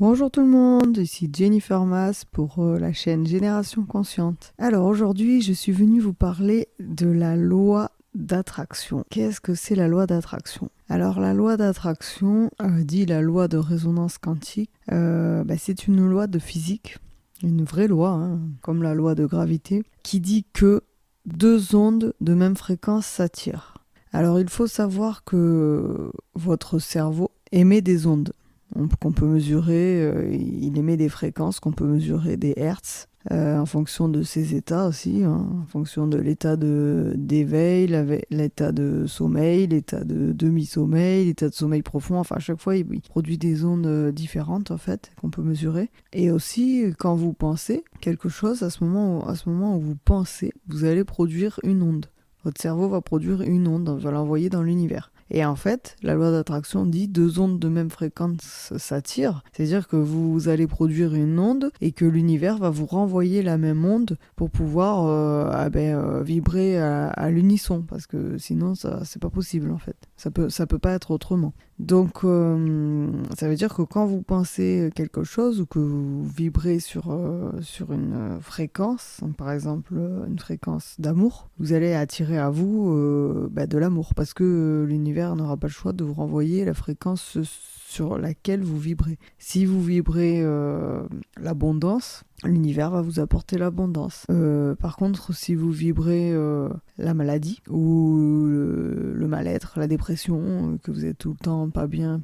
Bonjour tout le monde, ici Jennifer Mas pour la chaîne Génération Consciente. Alors aujourd'hui, je suis venue vous parler de la loi d'attraction. Qu'est-ce que c'est la loi d'attraction ? Alors la loi d'attraction, dit la loi de résonance quantique, c'est une loi de physique, une vraie loi, comme la loi de gravité, qui dit que deux ondes de même fréquence s'attirent. Alors il faut savoir que votre cerveau émet des ondes qu'on peut mesurer, il émet des fréquences qu'on peut mesurer, des hertz, en fonction de ses états aussi, en fonction de l'état d'éveil, l'état de sommeil, l'état de demi-sommeil, l'état de sommeil profond. Enfin, à chaque fois, il produit des ondes différentes, en fait, qu'on peut mesurer. Et aussi, quand vous pensez quelque chose, à ce moment où vous pensez, vous allez produire une onde. Votre cerveau va produire une onde, va l'envoyer dans l'univers. Et en fait, la loi d'attraction dit deux ondes de même fréquence s'attirent. C'est-à-dire que vous allez produire une onde et que l'univers va vous renvoyer la même onde pour pouvoir vibrer à l'unisson. Parce que sinon, c'est pas possible en fait. Ça peut pas être autrement. Donc, ça veut dire que quand vous pensez quelque chose ou que vous vibrez sur une fréquence, donc par exemple une fréquence d'amour, vous allez attirer à vous de l'amour parce que l'univers n'aura pas le choix de vous renvoyer la fréquence sur laquelle vous vibrez. Si vous vibrez l'abondance, l'univers va vous apporter l'abondance. Par contre, si vous vibrez la maladie ou le mal-être, la dépression, que vous êtes tout le temps pas bien,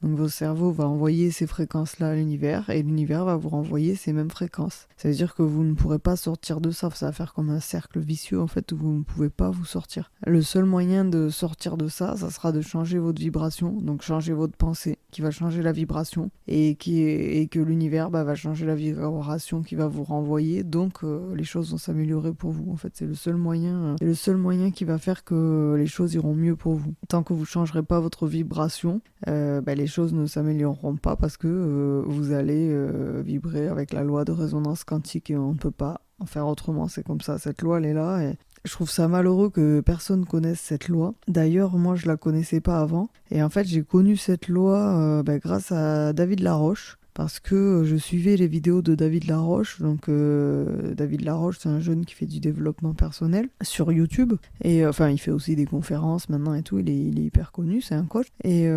donc votre cerveau va envoyer ces fréquences-là à l'univers et l'univers va vous renvoyer ces mêmes fréquences. Ça veut dire que vous ne pourrez pas sortir de ça. Ça va faire comme un cercle vicieux en fait où vous ne pouvez pas vous sortir. Le seul moyen de sortir de ça, ça sera de changer votre vibration, donc changer votre pensée qui va changer la vibration et que l'univers va changer la vibration qui va vous renvoyer, donc les choses vont s'améliorer pour vous. En fait, c'est le seul moyen qui va faire que les choses iront mieux pour vous. Tant que vous changerez pas votre vibration, les choses ne s'amélioreront pas parce que vous allez vibrer avec la loi de résonance quantique et on ne peut pas en faire autrement. C'est comme ça, cette loi elle est là et je trouve ça malheureux que personne connaisse cette loi. D'ailleurs, moi, je la connaissais pas avant. Et en fait, j'ai connu cette loi grâce à David Laroche. Parce que je suivais les vidéos de David Laroche. Donc, David Laroche, c'est un jeune qui fait du développement personnel sur YouTube. Et il fait aussi des conférences maintenant et tout. Il est hyper connu, c'est un coach. Et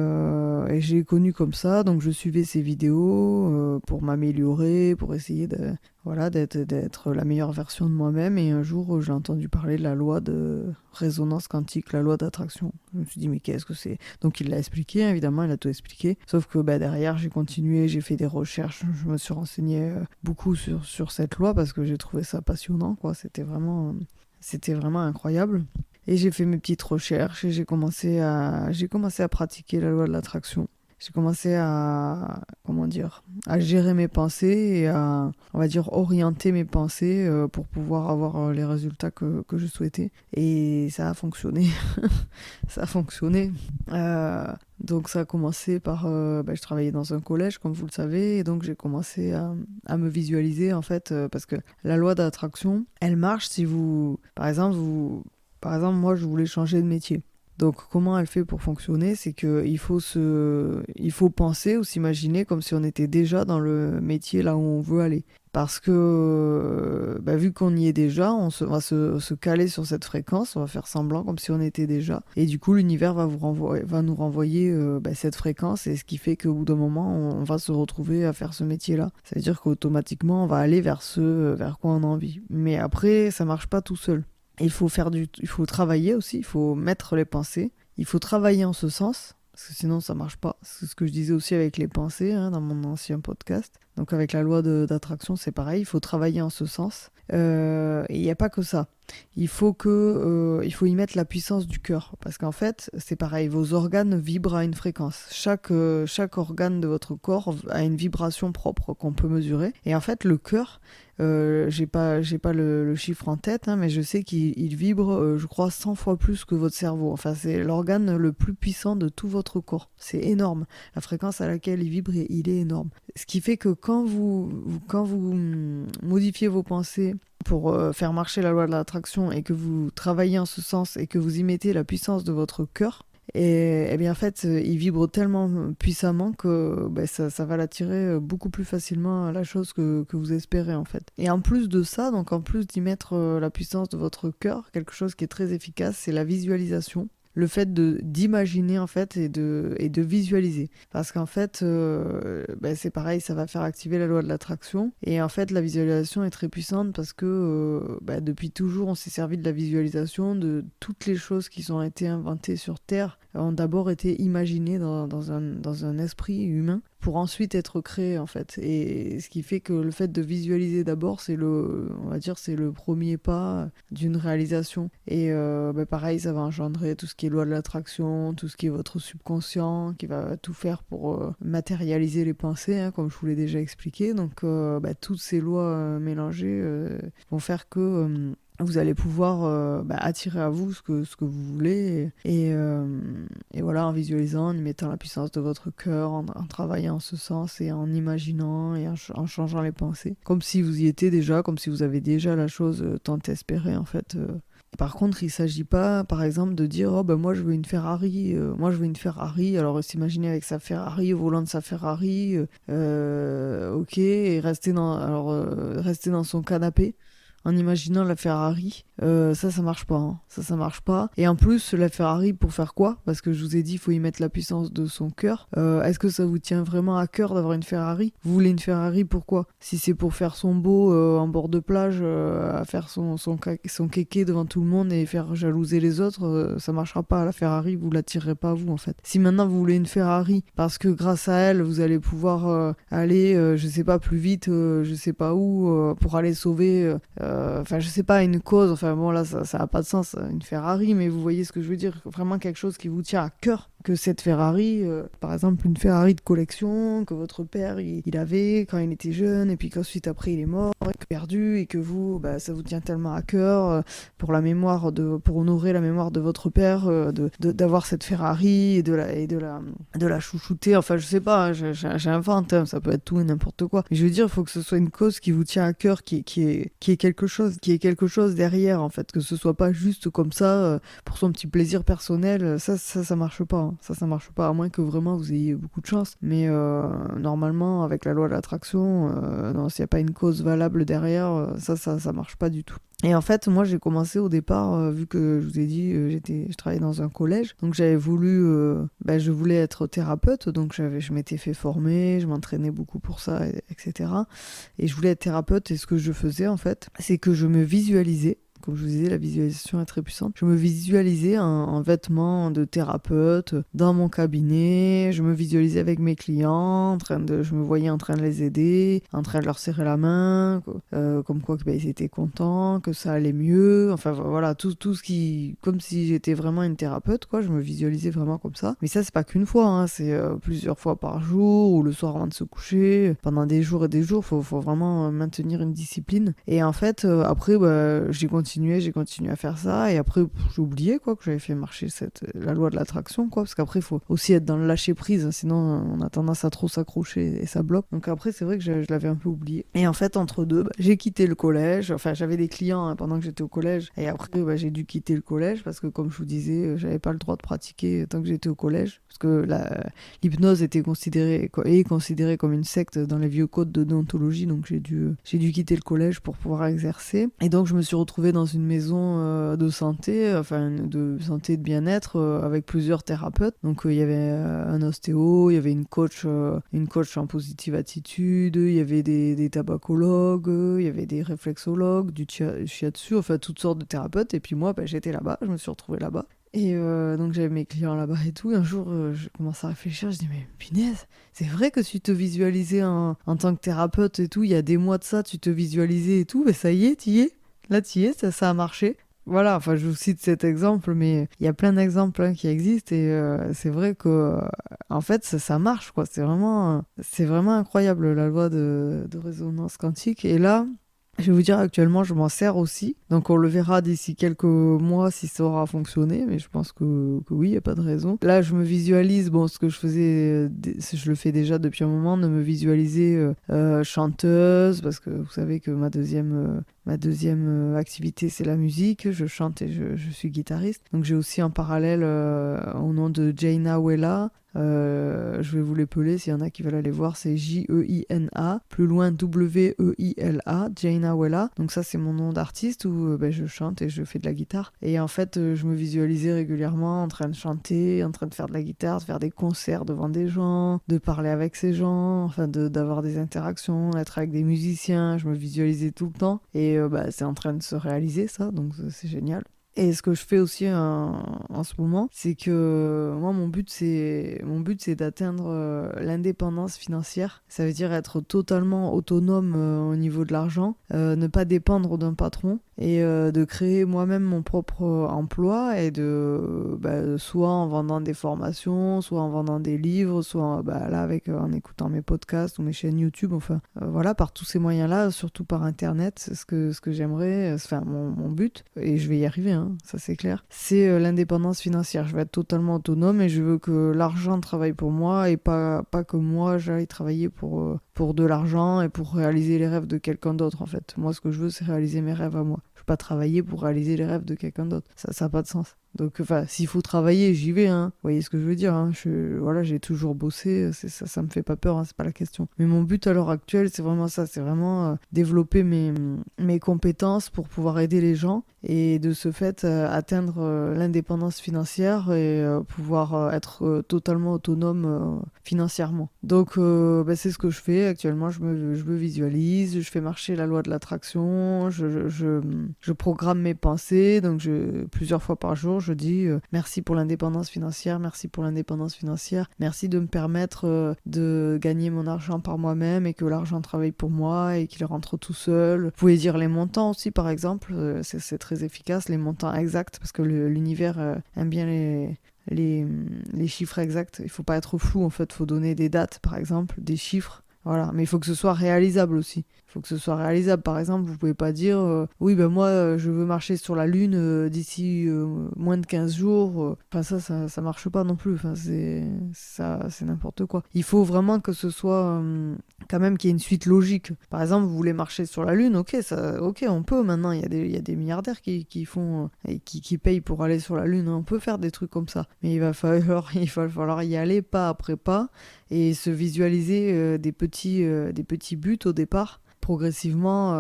j'ai connu comme ça. Donc, je suivais ses vidéos pour m'améliorer, pour essayer d'être la meilleure version de moi-même. Et un jour, j'ai entendu parler de la loi de résonance quantique, la loi d'attraction. Je me suis dit, mais qu'est-ce que c'est ? Donc il l'a expliqué, évidemment, il a tout expliqué. Sauf que derrière, j'ai continué, j'ai fait des recherches, je me suis renseigné beaucoup sur cette loi parce que j'ai trouvé ça passionnant, quoi. C'était vraiment incroyable. Et j'ai fait mes petites recherches et j'ai commencé à pratiquer la loi de l'attraction. J'ai commencé à gérer mes pensées et à, on va dire, orienter mes pensées pour pouvoir avoir les résultats que je souhaitais. Et ça a fonctionné. Ça a fonctionné. Donc ça a commencé par... je travaillais dans un collège, comme vous le savez, et donc j'ai commencé à me visualiser, en fait, parce que la loi d'attraction, elle marche si vous... Par exemple, moi, je voulais changer de métier. Donc comment elle fait pour fonctionner, c'est qu'il faut penser ou s'imaginer comme si on était déjà dans le métier là où on veut aller. Parce que vu qu'on y est déjà, va se caler sur cette fréquence, on va faire semblant comme si on était déjà. Et du coup l'univers va nous renvoyer cette fréquence, et ce qui fait qu'au bout d'un moment on va se retrouver à faire ce métier-là. Ça veut dire qu'automatiquement on va aller vers vers quoi on a envie. Mais après ça marche pas tout seul. Il faut travailler aussi, il faut mettre les pensées, il faut travailler en ce sens, parce que sinon ça marche pas. C'est ce que je disais aussi avec les pensées dans mon ancien podcast. Donc avec la loi d'attraction, c'est pareil, il faut travailler en ce sens. Et il n'y a pas que ça. Il faut y mettre la puissance du cœur. Parce qu'en fait, c'est pareil, vos organes vibrent à une fréquence. Chaque organe de votre corps a une vibration propre qu'on peut mesurer. Et en fait, le cœur, j'ai pas le chiffre en tête, mais je sais qu'il vibre, je crois, 100 fois plus que votre cerveau. Enfin, c'est l'organe le plus puissant de tout votre corps. C'est énorme. La fréquence à laquelle il vibre, il est énorme. Ce qui fait que quand vous modifiez vos pensées pour faire marcher la loi de l'attraction et que vous travaillez en ce sens et que vous y mettez la puissance de votre cœur, Et bien en fait, il vibre tellement puissamment que ça va l'attirer beaucoup plus facilement à la chose que vous espérez en fait. Et en plus de ça, donc en plus d'y mettre la puissance de votre cœur, quelque chose qui est très efficace, c'est la visualisation. Le fait d'imaginer en fait et de visualiser. Parce qu'en fait, c'est pareil, ça va faire activer la loi de l'attraction. Et en fait, la visualisation est très puissante parce que depuis toujours, on s'est servi de la visualisation, de toutes les choses qui ont été inventées sur Terre ont d'abord été imaginées dans un esprit humain pour ensuite être créées en fait. Et ce qui fait que le fait de visualiser d'abord, on va dire, c'est le premier pas d'une réalisation. Et pareil, ça va engendrer tout ce qui est loi de l'attraction, tout ce qui est votre subconscient, qui va tout faire pour matérialiser les pensées, hein, comme je vous l'ai déjà expliqué. Donc toutes ces lois mélangées vont faire que vous allez pouvoir attirer à vous ce que vous voulez et voilà, en visualisant, en y mettant la puissance de votre cœur, en travaillant en ce sens et en imaginant et en changeant les pensées, comme si vous y étiez déjà, comme si vous avez déjà la chose tant espérée en fait. Par contre, il ne s'agit pas, par exemple, de dire « Oh, moi, je veux une Ferrari. Moi, je veux une Ferrari. » Alors, s'imaginer avec sa Ferrari, au volant de sa Ferrari, ok, et rester dans son canapé en imaginant la Ferrari. Ça marche pas. Hein. Ça marche pas. Et en plus, la Ferrari, pour faire quoi? Parce que je vous ai dit, il faut y mettre la puissance de son cœur. Est-ce que ça vous tient vraiment à cœur d'avoir une Ferrari? Vous voulez une Ferrari, pourquoi? Si c'est pour faire son beau en bord de plage, à faire son kéké devant tout le monde et faire jalouser les autres, ça marchera pas. La Ferrari, vous l'attirerez pas à vous, en fait. Si maintenant vous voulez une Ferrari, parce que grâce à elle, vous allez pouvoir aller, je sais pas, plus vite, je sais pas où, pour aller sauver, je sais pas, une cause, enfin bon là ça a pas de sens, une Ferrari, mais vous voyez ce que je veux dire, vraiment quelque chose qui vous tient à cœur, que cette Ferrari, par exemple une Ferrari de collection, que votre père il avait quand il était jeune, et puis qu'ensuite après il est mort, perdu, et que vous, ça vous tient tellement à cœur, pour honorer la mémoire de votre père, d'avoir cette Ferrari, et de la chouchouter, enfin je sais pas, hein, j'invente, hein, ça peut être tout et n'importe quoi, mais je veux dire, il faut que ce soit une cause qui vous tient à cœur, qui est quelque chose derrière en fait, que ce soit pas juste comme ça pour son petit plaisir personnel, ça marche pas, hein. Ça marche pas, à moins que vraiment vous ayez beaucoup de chance, mais normalement avec la loi de l'attraction, non, s'il n'y a pas une cause valable derrière, ça marche pas du tout. Et en fait, moi, j'ai commencé au départ, vu que je vous ai dit, je travaillais dans un collège, donc j'avais voulu, je voulais être thérapeute, donc je m'étais fait former, je m'entraînais beaucoup pour ça, etc. Et je voulais être thérapeute, et ce que je faisais, en fait, c'est que je me visualisais. Comme je vous disais, la visualisation est très puissante. Je me visualisais en vêtements de thérapeute dans mon cabinet. Je me visualisais avec mes clients, je me voyais en train de les aider, en train de leur serrer la main, comme quoi ils étaient contents, que ça allait mieux. Enfin voilà, tout ce qui, comme si j'étais vraiment une thérapeute, quoi. Je me visualisais vraiment comme ça. Mais ça, c'est pas qu'une fois, hein, c'est plusieurs fois par jour ou le soir avant de se coucher. Pendant des jours et des jours, faut vraiment maintenir une discipline. Et en fait, après, j'ai continué à faire ça, et après j'ai oublié quoi, que j'avais fait marcher la loi de l'attraction, quoi, parce qu'après il faut aussi être dans le lâcher prise, hein, sinon on a tendance à trop s'accrocher et ça bloque. Donc après c'est vrai que je l'avais un peu oublié. Et en fait entre deux, j'ai quitté le collège, enfin j'avais des clients, hein, pendant que j'étais au collège, et après j'ai dû quitter le collège parce que comme je vous disais, j'avais pas le droit de pratiquer tant que j'étais au collège, parce que l'hypnose était considérée comme une secte dans les vieux codes de déontologie, donc j'ai dû quitter le collège pour pouvoir exercer. Et donc je me suis retrouvée dans une maison de santé, de santé et de bien-être, avec plusieurs thérapeutes. Donc il y avait un ostéo, il y avait une coach en positive attitude, il y avait des tabacologues, il y avait des réflexologues, du shiatsu, enfin toutes sortes de thérapeutes. Et puis moi, j'étais là-bas, je me suis retrouvée là-bas. Et donc j'avais mes clients là-bas et tout. Et un jour, je commence à réfléchir, je dis mais punaise, c'est vrai que tu te visualisais en tant que thérapeute et tout, il y a des mois de ça, tu te visualisais et tout, ça y est, t'y es. Là, t'y es, ça a marché. Voilà, enfin, je vous cite cet exemple, mais il y a plein d'exemples, hein, qui existent, et c'est vrai que, en fait, ça marche, quoi. C'est vraiment incroyable, la loi de résonance quantique. Et là, je vais vous dire, actuellement, je m'en sers aussi. Donc, on le verra d'ici quelques mois si ça aura fonctionné. Mais je pense que oui, il n'y a pas de raison. Là, je me visualise, ce que je faisais, je le fais déjà depuis un moment, de me visualiser chanteuse. Parce que vous savez que ma deuxième Ma deuxième activité, c'est la musique. Je chante et je suis guitariste. Donc j'ai aussi en parallèle, au nom de Jaina Wella, je vais vous l'épeler s'il y en a qui veulent aller voir, c'est Jeina, plus loin Weila, Jaina Wella. Donc ça c'est mon nom d'artiste où je chante et je fais de la guitare. Et en fait je me visualisais régulièrement en train de chanter, en train de faire de la guitare, de faire des concerts devant des gens, de parler avec ces gens, enfin d'avoir des interactions, d'être avec des musiciens. Je me visualisais tout le temps et c'est en train de se réaliser ça, donc c'est génial. Et ce que je fais aussi en ce moment, c'est que moi, mon but, c'est d'atteindre l'indépendance financière. Ça veut dire être totalement autonome au niveau de l'argent, ne pas dépendre d'un patron et de créer moi-même mon propre emploi et soit en vendant des formations, soit en vendant des livres, soit là en écoutant mes podcasts ou mes chaînes YouTube, enfin voilà, par tous ces moyens-là, surtout par Internet, c'est ce que j'aimerais, enfin mon but, et je vais y arriver, hein, ça c'est clair, c'est l'indépendance financière. Je vais être totalement autonome et je veux que l'argent travaille pour moi et pas que moi j'aille travailler pour de l'argent et pour réaliser les rêves de quelqu'un d'autre en fait. Moi ce que je veux c'est réaliser mes rêves à moi. Je veux pas travailler pour réaliser les rêves de quelqu'un d'autre. Ça n'a pas de sens. Donc, s'il faut travailler, j'y vais, hein. Vous voyez ce que je veux dire, hein. J'ai toujours bossé, ça me fait pas peur, hein, c'est pas la question. Mais mon but à l'heure actuelle, c'est vraiment ça, c'est vraiment développer mes compétences pour pouvoir aider les gens et de ce fait atteindre l'indépendance financière et pouvoir être totalement autonome financièrement. Donc, c'est ce que je fais actuellement, je me visualise, je fais marcher la loi de l'attraction, je programme mes pensées, donc plusieurs fois par jour, je dis merci pour l'indépendance financière, merci pour l'indépendance financière, merci de me permettre de gagner mon argent par moi-même et que l'argent travaille pour moi et qu'il rentre tout seul. Vous pouvez dire les montants aussi par exemple, c'est très efficace, les montants exacts parce que l'univers aime bien les chiffres exacts. Il faut pas être flou en fait, il faut donner des dates par exemple, des chiffres. Voilà, mais il faut que ce soit réalisable aussi. Il faut que ce soit réalisable. Par exemple, vous pouvez pas dire oui, moi, je veux marcher sur la Lune d'ici moins de 15 jours. Enfin, ça marche pas non plus. Enfin, c'est n'importe quoi. Il faut vraiment que ce soit quand même qu'il y ait une suite logique. Par exemple, vous voulez marcher sur la Lune, ok, on peut maintenant. Il y a des milliardaires qui font et qui payent pour aller sur la Lune. On peut faire des trucs comme ça. Mais il va falloir y aller pas après pas et se visualiser des petits buts au départ. Progressivement,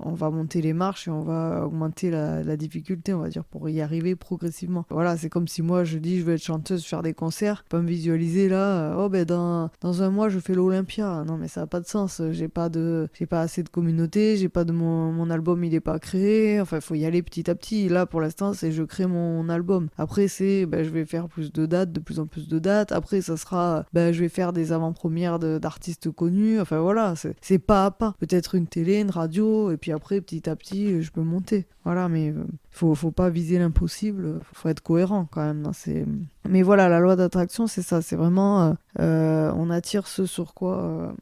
on va monter les marches et on va augmenter la difficulté, on va dire, pour y arriver progressivement. Voilà, c'est comme si moi je dis je vais être chanteuse, faire des concerts, pas me visualiser là, dans un mois je fais l'Olympia. Non mais ça n'a pas de sens, j'ai pas assez de communauté, j'ai pas de mon album il est pas créé, enfin il faut y aller petit à petit. Là pour l'instant c'est je crée mon album. Après c'est je vais faire plus de dates, de plus en plus de dates. Après ça sera je vais faire des avant-premières d'artistes connus. Enfin voilà, c'est pas à pas. Peut-être une télé, une radio, et puis après, petit à petit, je peux monter. Voilà, mais faut pas viser l'impossible, faut être cohérent quand même. Mais voilà, la loi d'attraction, c'est ça, c'est vraiment, on attire ce sur quoi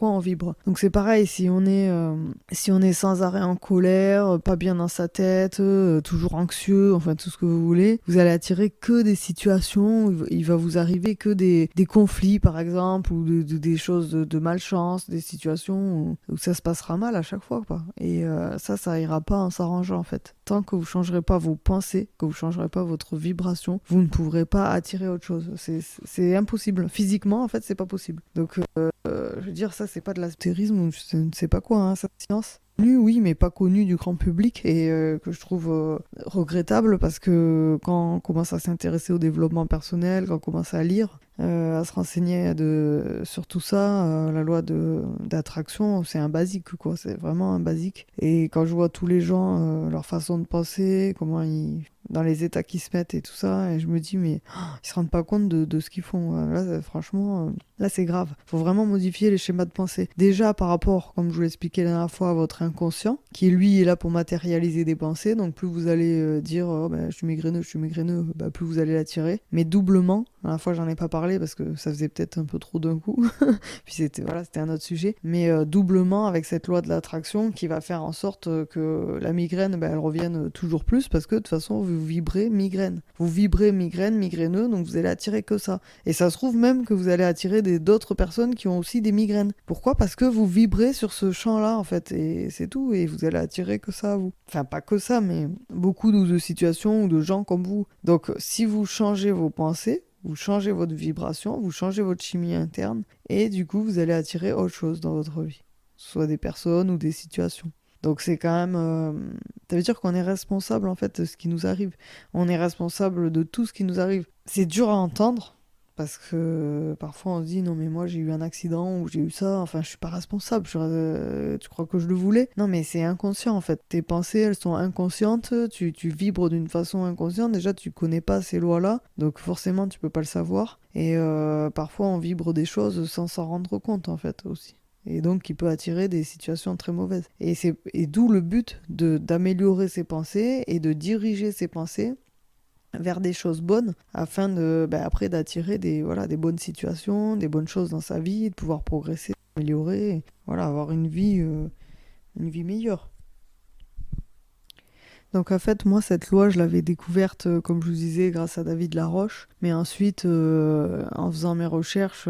on vibre. Donc c'est pareil, si on est sans arrêt en colère, pas bien dans sa tête, toujours anxieux, enfin tout ce que vous voulez, vous allez attirer que des situations où il va vous arriver que des conflits, par exemple, ou des choses de malchance, des situations où ça se passera mal à chaque fois, quoi. Et ça ira pas en s'arrangeant, en fait. Tant que vous changerez pas vos pensées, que vous changerez pas votre vibration, vous ne pourrez pas attirer autre chose. C'est impossible. Physiquement, en fait, c'est pas possible. Donc, je veux dire, ça, c'est pas de l'ésotérisme ou je ne sais pas quoi, hein, ça, c'est science. Connu, oui, mais pas connu du grand public et que je trouve regrettable parce que quand on commence à s'intéresser au développement personnel, quand on commence à lire, à se renseigner sur tout ça, la loi d'attraction, c'est un basique, quoi, c'est vraiment un basique. Et quand je vois tous les gens, leur façon de penser, dans les états qu'ils se mettent et tout ça, et je me dis, mais ils se rendent pas compte de ce qu'ils font. Là, franchement, là, c'est grave. Faut vraiment modifier les schémas de pensée. Déjà, par rapport, comme je vous l'expliquais la dernière fois, à votre inconscient, qui lui est là pour matérialiser des pensées, donc plus vous allez dire, je suis migraineux, plus vous allez l'attirer. Mais doublement, la dernière fois, j'en ai pas parlé parce que ça faisait peut-être un peu trop d'un coup, puis c'était un autre sujet, mais doublement avec cette loi de l'attraction qui va faire en sorte que la migraine, elle revienne toujours plus parce que de toute façon, vu vous vibrez migraine. Vous vibrez migraine, migraineux, donc vous allez attirer que ça. Et ça se trouve même que vous allez attirer d'autres personnes qui ont aussi des migraines. Pourquoi ? Parce que vous vibrez sur ce champ-là, en fait, et c'est tout, et vous allez attirer que ça à vous. Enfin, pas que ça, mais beaucoup de situations ou de gens comme vous. Donc, si vous changez vos pensées, vous changez votre vibration, vous changez votre chimie interne, et du coup, vous allez attirer autre chose dans votre vie. Soit des personnes ou des situations. Donc c'est quand même... Ça veut dire qu'on est responsable en fait de ce qui nous arrive. On est responsable de tout ce qui nous arrive. C'est dur à entendre, parce que parfois on se dit non mais moi j'ai eu un accident ou j'ai eu ça, enfin je suis pas responsable, tu crois que je le voulais ? Non mais c'est inconscient en fait. Tes pensées elles sont inconscientes, tu vibres d'une façon inconsciente, déjà tu connais pas ces lois-là, donc forcément tu peux pas le savoir. Et parfois on vibre des choses sans s'en rendre compte en fait aussi. Et donc qui peut attirer des situations très mauvaises. Et d'où le but d'améliorer ses pensées et de diriger ses pensées vers des choses bonnes afin après d'attirer des bonnes situations, des bonnes choses dans sa vie, de pouvoir progresser, améliorer, avoir une vie meilleure. Donc en fait, moi, cette loi, je l'avais découverte, comme je vous disais, grâce à David Laroche. Mais ensuite, en faisant mes recherches,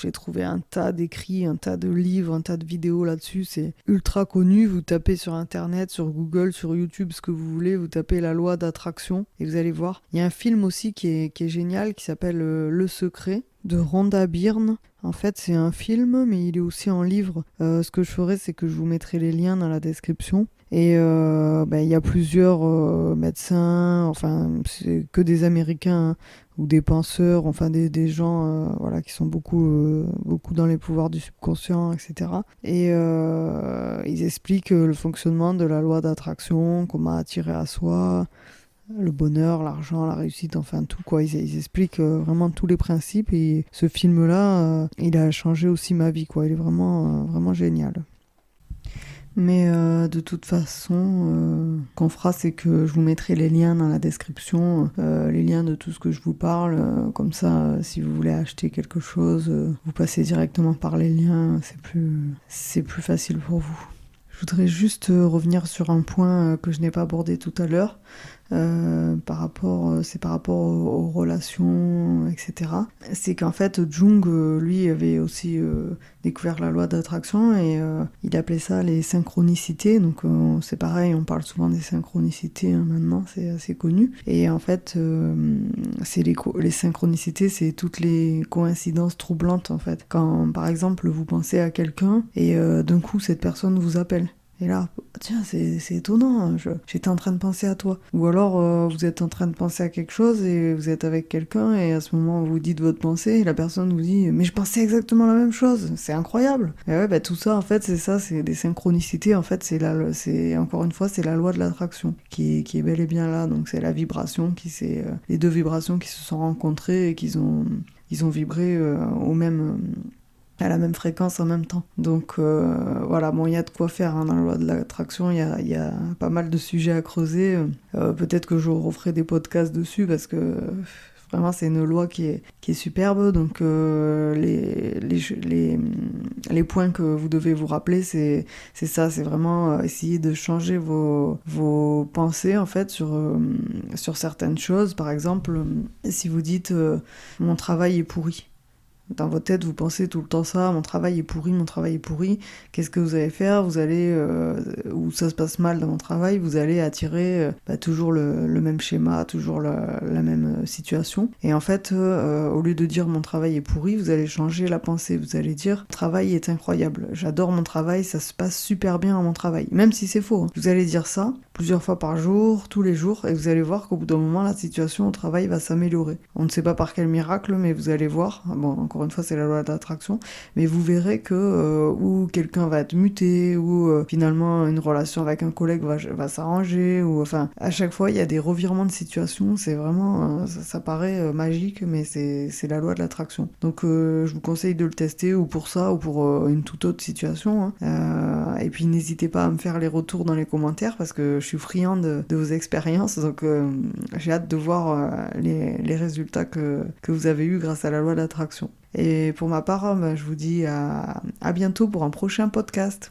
j'ai trouvé un tas d'écrits, un tas de livres, un tas de vidéos là-dessus. C'est ultra connu. Vous tapez sur Internet, sur Google, sur YouTube, ce que vous voulez. Vous tapez la loi d'attraction et vous allez voir. Il y a un film aussi qui est génial, qui s'appelle Le Secret, de Rhonda Byrne. En fait, c'est un film, mais il est aussi en livre. Ce que je ferai, c'est que je vous mettrai les liens dans la description. Et il y a plusieurs médecins, enfin, c'est que des Américains, hein, ou des penseurs, enfin des gens qui sont beaucoup dans les pouvoirs du subconscient, etc. Et ils expliquent le fonctionnement de la loi d'attraction, comment attirer à soi le bonheur, l'argent, la réussite, enfin tout quoi. Ils expliquent vraiment tous les principes, et ce film-là, il a changé aussi ma vie quoi. Il est vraiment génial. Mais de toute façon, ce qu'on fera, c'est que je vous mettrai les liens dans la description, les liens de tout ce que je vous parle. Comme ça, si vous voulez acheter quelque chose, vous passez directement par les liens, c'est plus facile pour vous. Je voudrais juste revenir sur un point que je n'ai pas abordé tout à l'heure. Par rapport aux relations, etc. C'est qu'en fait, Jung, lui, avait aussi découvert la loi d'attraction, et il appelait ça les synchronicités. Donc c'est pareil, on parle souvent des synchronicités maintenant, c'est assez connu. Et en fait, c'est les synchronicités, c'est toutes les coïncidences troublantes en fait. Quand par exemple vous pensez à quelqu'un et d'un coup cette personne vous appelle. Et là, tiens, c'est étonnant, j'étais en train de penser à toi. Ou alors, vous êtes en train de penser à quelque chose et vous êtes avec quelqu'un, et à ce moment, vous dites votre pensée et la personne vous dit « Mais je pensais exactement la même chose, c'est incroyable !» Et ouais, tout ça, en fait, c'est ça, c'est des synchronicités. En fait, encore une fois, c'est la loi de l'attraction qui est bel et bien là. Donc, c'est la vibration les deux vibrations qui se sont rencontrées et ils ont vibré à la même fréquence en même temps. Donc il y a de quoi faire dans la loi de l'attraction, il y a pas mal de sujets à creuser. Peut-être que je referai des podcasts dessus, parce que vraiment c'est une loi qui est superbe. Donc les points que vous devez vous rappeler, c'est ça, c'est vraiment essayer de changer vos pensées en fait sur certaines choses. Par exemple, si vous dites mon travail est pourri. Dans votre tête, vous pensez tout le temps ça, mon travail est pourri, qu'est-ce que vous allez faire ? Vous allez, ou ça se passe mal dans mon travail, vous allez attirer toujours le même schéma, toujours la même situation. Et en fait, au lieu de dire mon travail est pourri, vous allez changer la pensée, vous allez dire mon travail est incroyable, j'adore mon travail, ça se passe super bien à mon travail, même si c'est faux. Vous allez dire ça plusieurs fois par jour, tous les jours, et vous allez voir qu'au bout d'un moment, la situation au travail va s'améliorer. On ne sait pas par quel miracle, mais vous allez voir, encore une fois, c'est la loi d'attraction, mais vous verrez que ou quelqu'un va être muté, ou finalement une relation avec un collègue va s'arranger, ou enfin, à chaque fois, il y a des revirements de situation, c'est vraiment, ça paraît magique, mais c'est la loi de l'attraction. Donc, je vous conseille de le tester, ou pour ça, ou pour une toute autre situation, hein. Et puis, n'hésitez pas à me faire les retours dans les commentaires, parce que je suis friand de vos expériences, donc j'ai hâte de voir les résultats que vous avez eus grâce à la loi d'attraction. Et pour ma part, je vous dis à bientôt pour un prochain podcast.